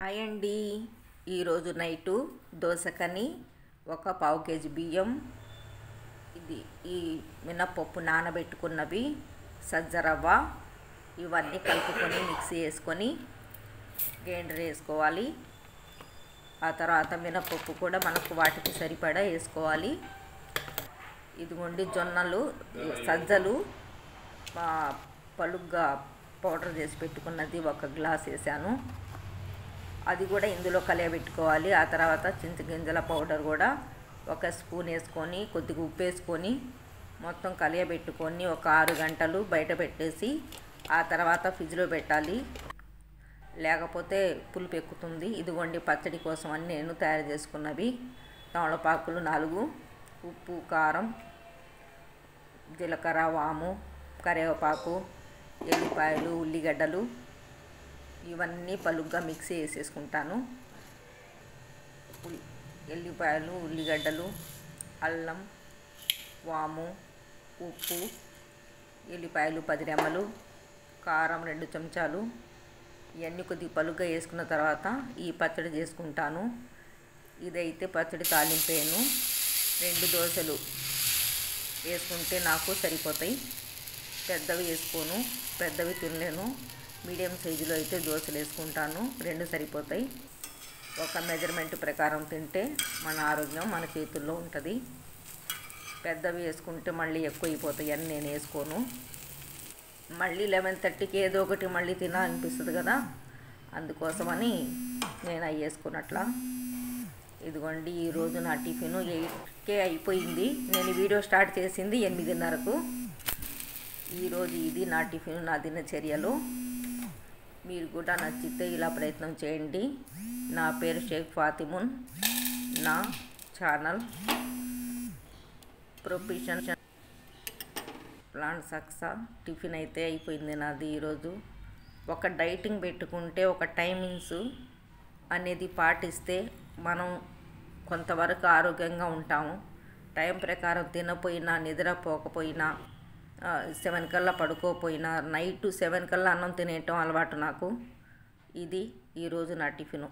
అయండి ఈరోజు నైటు దోసకని ఒక పావు కేజీ బియ్యం, ఈ మినపప్పు నానబెట్టుకున్నవి, సజ్జరవ్వ ఇవన్నీ కలుపుకొని మిక్సీ వేసుకొని గ్రైండర్ వేసుకోవాలి. ఆ తర్వాత మినపప్పు కూడా మనకు వాటికి సరిపడా వేసుకోవాలి. ఇదిగోండి జొన్నలు, సజ్జలు పలుగ్గా పౌడర్ చేసి పెట్టుకున్నది ఒక గ్లాస్ వేసాను. అది కూడా ఇందులో కలియబెట్టుకోవాలి. ఆ తర్వాత చింతగింజల పౌడర్ కూడా ఒక స్పూన్ వేసుకొని కొద్దిగా ఉప్పు వేసుకొని మొత్తం కలియబెట్టుకొని ఒక 6 గంటలు బయట పెట్టేసి ఆ తర్వాత ఫ్రిడ్జ్లో పెట్టాలి, లేకపోతే పులుపు ఎక్కుతుంది. ఇదిగోండి పచ్చడి కోసం అని నేను తయారు చేసుకున్నవి: తమలపాకులు 4, ఉప్పు, కారం, జీలకర్ర, వాము, కరివేపాకు, ఎల్లిపాయలు, ఉల్లిగడ్డలు ఇవన్నీ పలుగ్గా మిక్సీ వేసేసుకుంటాను. ఎల్లిపాయలు, ఉల్లిగడ్డలు, అల్లం, వాము, ఉప్పు, ఎల్లిపాయలు 10 రెమ్మలు, కారం 2 చెంచాలు ఇవన్నీ కొద్దిగా పలుగ్గా వేసుకున్న తర్వాత ఈ పచ్చడి చేసుకుంటాను. ఇదైతే పచ్చడి తాలింపేను. 2 దోశలు వేసుకుంటే నాకు సరిపోతాయి. పెద్దవి వేసుకోను, పెద్దవి తినలేను. మీడియం సైజులో అయితే దోశలు వేసుకుంటాను, 2 సరిపోతాయి. ఒక మెజర్మెంట్ ప్రకారం తింటే మన ఆరోగ్యం మన చేతుల్లో ఉంటుంది. పెద్దవి వేసుకుంటే మళ్ళీ ఎక్కువ అయిపోతాయి అని నేను వేసుకోను. మళ్ళీ 11:30కి ఏదో ఒకటి మళ్ళీ తినాలనిపిస్తుంది కదా, అందుకోసమని నేను అవి వేసుకున్నట్లా. ఇదిగోండి ఈరోజు నా టిఫిన్ 8కే అయిపోయింది. నేను వీడియో స్టార్ట్ చేసింది 8:30కు. ఈరోజు ఇది నా టిఫిన్, నా దినచర్యలు. మీరు కూడా నచ్చితే ఇలా ప్రయత్నం చేయండి. నా పేరు షేక్ ఫాతిమున్. నా channel profession plan success. Tiffin అయితే అయిపోయింది నాది ఈరోజు. ఒక డైటింగ్ పెట్టుకుంటే ఒక టైమింగ్స్ అనేది పాటిస్తే మనం కొంతవరకు ఆరోగ్యంగా ఉంటాము. టైం ప్రకారం తినపోయినా, నిద్రపోకపోయినా, 7 కల్లా పడుకోపోయినా, నైట్ 7 కల్లా అన్నం తినేయటం అలవాటు నాకు. ఇది ఈరోజు నా టిఫిను.